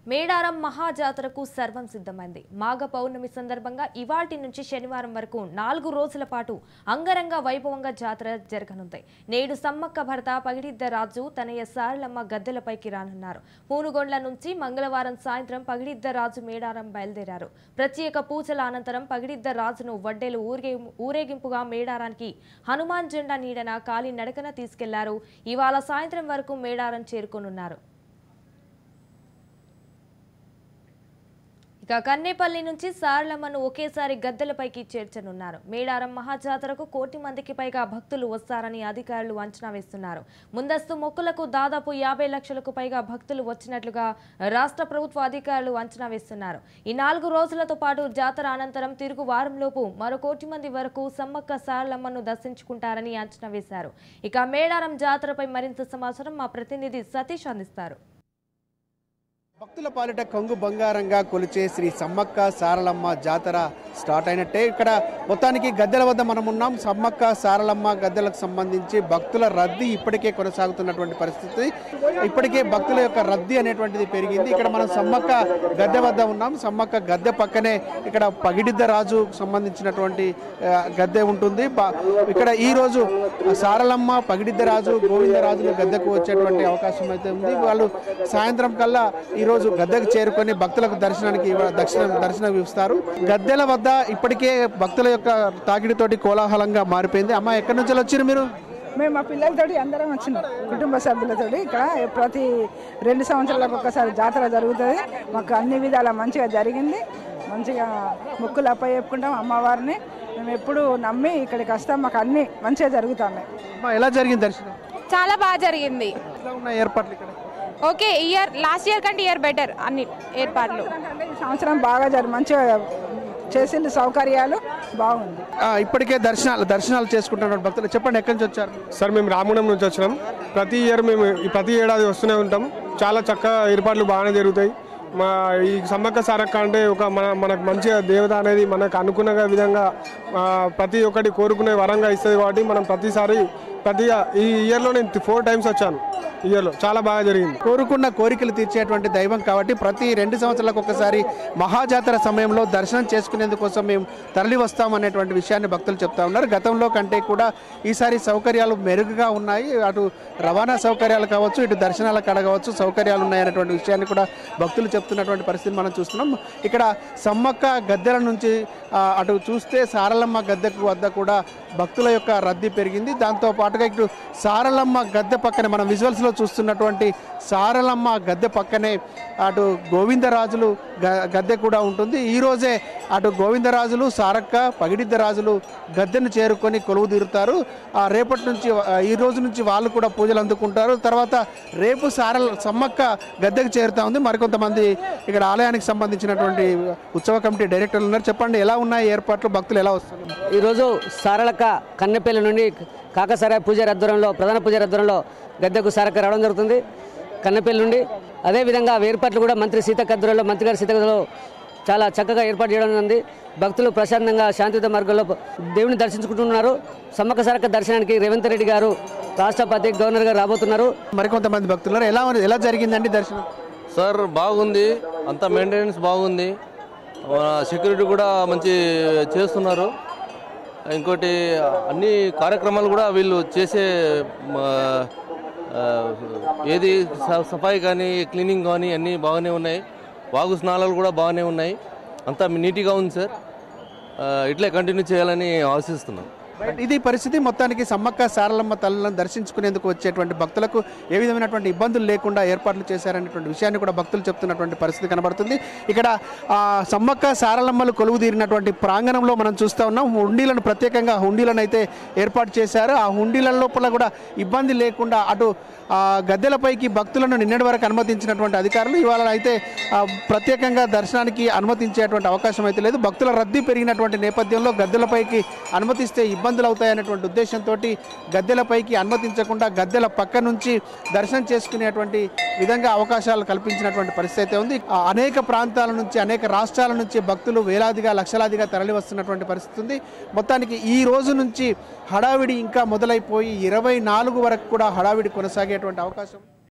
మేడారం మహాజాతరకు సర్వం సిద్ధమైంది. మాఘ పౌర్ణమి సందర్భంగా ఇవాల్టి నుంచి శనివారం వరకు 4 రోజుల పాటు అంగరంగ వైభవంగా జాతర జరగనుంది. నేడు సమ్మక్క భర్త పగిడిద్ద రాజు తనయ సారలమ్మ గద్దెలపైకి రానున్నారు. పూనుగొండ్ల నుంచి మంగళవారం సాయంత్రం పగిడిద్ద రాజు మేడారం బయలుదేరారు. ప్రత్యేక పూజల అనంతరం పగిడిద్ద రాజును వడ్డేలు ఊరేగింపుగా మేడారానికి హనుమాన్ జెండా నీడన కాలి నడకన తీసుకెళ్లారు. ఇవాళ సాయంత్రం వరకు మేడారం చేరుకోనున్నారు. కన్నేపల్లి నుంచి సారలమ్మను ఒకేసారి గద్దెలపైకి చేర్చనున్నారు. మేడారం మహాజాతరకు 1 కోటి మందికి పైగా భక్తులు వస్తారని అధికారులు అంచనా వేస్తున్నారు. ముందస్తు మొక్కులకు దాదాపు 50 లక్షలకు పైగా భక్తులు వచ్చినట్లుగా రాష్ట్ర ప్రభుత్వ అధికారులు అంచనా వేస్తున్నారు. ఈ 4 రోజులతో పాటు జాతర అనంతరం తిరుగు వారంలోపు మరో 1 కోటి మంది వరకు సమ్మక్క సారలమ్మను దర్శించుకుంటారని అంచనా వేశారు. ఇక మేడారం జాతరపై మరింత సమాచారం మా ప్రతినిధి సతీష్ అందిస్తారు. భక్తుల పాలిట కొంగు బంగారంగా కొలిచే శ్రీ సమ్మక్క సారలమ్మ జాతర స్టార్ట్ అయినట్టే. ఇక్కడ మొత్తానికి గద్దెల వద్ద మనం ఉన్నాం. సమ్మక్క సారలమ్మ గద్దెలకు సంబంధించి భక్తుల రద్దీ ఇప్పటికే కొనసాగుతున్నటువంటి పరిస్థితి. ఇప్పటికే భక్తుల యొక్క రద్దీ అనేటువంటిది పెరిగింది. ఇక్కడ మనం సమ్మక్క గద్దె వద్ద ఉన్నాం. సమ్మక్క గద్దె పక్కనే ఇక్కడ పగిడిద్ద రాజు సంబంధించినటువంటి గద్దె ఉంటుంది. ఇక్కడ ఈ రోజు సారలమ్మ, పగిడిద్ద రాజు, గోవిందరాజులు గద్దెకు వచ్చేటువంటి అవకాశం అయితే ఉంది. వాళ్ళు సాయంత్రం కల్లా రోజు గద్దెకు చేరుకొని భక్తులకు దర్శనం ఇస్తారు. గద్దెల వద్ద ఇప్పటికే భక్తుల యొక్క తాకిడితోటి కోలాహలంగా మారిపోయింది. అమ్మ, ఎక్కడి నుంచి వచ్చారు మీరు? మేము మా పిల్లలతోటి అందరం వచ్చినాం, కుటుంబ సభ్యులతోటి. ఇక్కడ ప్రతి 2 సంవత్సరాలకు ఒకసారి జాతర జరుగుతుంది. మాకు అన్ని విధాలా మంచిగా జరిగింది. మంచిగా మొక్కులు అప్పచెప్పుకుంటాం అమ్మవారిని. మేము ఎప్పుడు నమ్మి ఇక్కడికి వస్తాం. మాకు అన్ని మంచిగా జరుగుతున్నాయి. ఎలా జరిగింది దర్శనం? చాలా బాగా జరిగింది. ఎలా ఉన్నాయి ఏర్పాట్లు ఇక్కడ? ఓకే, లాస్ట్ ఇయర్ కంటే ఇయర్ బెటర్ అన్ని ఏర్పాట్లు. ఈ సంవత్సరం బాగా మంచిగా చేసింది, సౌకర్యాలు బాగుంది. ఇప్పటికే దర్శనాలు చేసుకుంటున్నారు భక్తులు. చెప్పండి, ఎక్కడి నుంచి వచ్చారు? సార్, మేము రామగుండం నుంచి వచ్చినాం. ప్రతి ఏడాది వస్తూనే ఉంటాం. చాలా చక్కగా ఏర్పాట్లు బాగానే జరుగుతాయి. ఈ సమ్మక్క సారక్క అంటే మనకు మంచిగా దేవత అనేది మనకు అనుకున్న విధంగా ప్రతి ఒక్కటి కోరుకునే వరంగా ఇస్తుంది. కాబట్టి మనం ఈ ఇయర్లో నేను 4 టైమ్స్ వచ్చాను. ఇయర్లో చాలా బాగా జరిగింది. కోరుకున్న కోరికలు తీర్చేటువంటి దైవం కాబట్టి ప్రతి 2 సంవత్సరాలకు ఒకసారి మహాజాతర సమయంలో దర్శనం చేసుకునేందుకోసం మేము తరలి వస్తామనేటువంటి విషయాన్ని భక్తులు చెప్తా ఉన్నారు. గతంలో కంటే కూడా ఈసారి సౌకర్యాలు మెరుగుగా ఉన్నాయి. అటు రవాణా సౌకర్యాలు కావచ్చు, ఇటు దర్శనాలకు కావచ్చు సౌకర్యాలు ఉన్నాయనేటువంటి విషయాన్ని కూడా భక్తులు చెప్తున్నటువంటి పరిస్థితి మనం చూస్తున్నాం. ఇక్కడ సమ్మక్క గద్దెల నుంచి అటు చూస్తే సారలమ్మ గద్దెకు వద్ద కూడా భక్తుల యొక్క రద్దీ పెరిగింది. దాంతో పాటుగా ఇటు సారలమ్మ గద్దె పక్కనే మనం విజువల్స్లో చూస్తున్నటువంటి సారలమ్మ గద్దె పక్కనే అటు గోవిందరాజులు గద్దె కూడా ఉంటుంది. ఈరోజే అటు గోవిందరాజులు, సారక్క, పగిడిద్ద రాజులు గద్దెను చేరుకొని కొలువు తీరుతారు. రేపటి నుంచి ఈ రోజు నుంచి వాళ్ళు కూడా పూజలు అందుకుంటారు. తర్వాత రేపు సమ్మక్క గద్దెకు చేరుతా ఉంది. మరికొంతమంది ఇక్కడ ఆలయానికి సంబంధించినటువంటి ఉత్సవ కమిటీ డైరెక్టర్లు ఉన్నారు. చెప్పండి, ఎలా ఉన్నాయి ఏర్పాట్లు? భక్తులు ఎలా వస్తున్నారు? ఈరోజు సారలక్క కన్నెపల్లి నుండి కాకసారాయ పూజారి ఆధ్వర్యంలో, ప్రధాన పూజారి ఆధ్వర్యంలో గద్దెకు సారక్క రావడం జరుగుతుంది కన్నెపల్లి నుండి. అదేవిధంగా ఏర్పాట్లు కూడా మంత్రి సీతక్క ఆధ్వర్యంలో, మంత్రి గారి సీతక్కలో చాలా చక్కగా ఏర్పాటు చేయడం ఉంది. భక్తులు ప్రశాంతంగా శాంతియుత మార్గంలో దేవుని దర్శించుకుంటున్నారు. సమ్మక్క సారక్క దర్శనానికి రేవంత్ రెడ్డి గారు, రాష్ట్రపతి, గవర్నర్ గారు రాబోతున్నారు. మరికొంతమంది భక్తులు ఎలా జరిగిందండి దర్శనం? సార్, బాగుంది. అంతా మెయింటెనెన్స్ బాగుంది. సెక్యూరిటీ కూడా మంచి చేస్తున్నారు. ఇంకోటి అన్ని కార్యక్రమాలు కూడా వీళ్ళు చేసే ఏది సఫాయి కానీ, క్లీనింగ్ కానీ అన్నీ బాగానే ఉన్నాయి. వాగు స్నానాలు కూడా బాగానే ఉన్నాయి. అంతా నీట్గా ఉంది సార్. ఇట్లే కంటిన్యూ చేయాలని ఆశిస్తున్నాం. ఇది పరిస్థితి. మొత్తానికి సమ్మక్క సారలమ్మ తల్లులను దర్శించుకునేందుకు వచ్చేటువంటి భక్తులకు ఏ విధమైనటువంటి ఇబ్బందులు లేకుండా ఏర్పాట్లు చేశారనేటువంటి విషయాన్ని కూడా భక్తులు చెప్తున్నటువంటి పరిస్థితి కనబడుతుంది. ఇక్కడ సమ్మక్క సారలమ్మలు కొలువు తీరినటువంటి ప్రాంగణంలో మనం చూస్తూ ఉన్నాం. హుండీలను ప్రత్యేకంగా హుండీలను అయితే ఏర్పాటు చేశారు. ఆ హుండీల లోపల కూడా ఇబ్బంది లేకుండా అటు గద్దెలపైకి భక్తులను నిన్నటి వరకు అనుమతించినటువంటి అధికారులు ఇవాళ అయితే ప్రత్యేకంగా దర్శనానికి అనుమతించేటువంటి అవకాశం అయితే లేదు. భక్తుల రద్దీ పెరిగినటువంటి నేపథ్యంలో గద్దెలపైకి అనుమతిస్తే ఇబ్బందులు అవుతాయనేటువంటి ఉద్దేశంతో గద్దెలపైకి అనుమతించకుండా గద్దెల పక్క నుంచి దర్శనం చేసుకునేటువంటి విధంగా అవకాశాలు కల్పించినటువంటి పరిస్థితి అయితే ఉంది. అనేక ప్రాంతాల నుంచి, అనేక రాష్ట్రాల నుంచి భక్తులు వేలాదిగా, లక్షలాదిగా తరలి వస్తున్నటువంటి పరిస్థితి ఉంది. మొత్తానికి ఈ రోజు నుంచి హడావిడి ఇంకా మొదలైపోయి 24 వరకు కూడా హడావిడి కొనసాగేటువంటి అవకాశం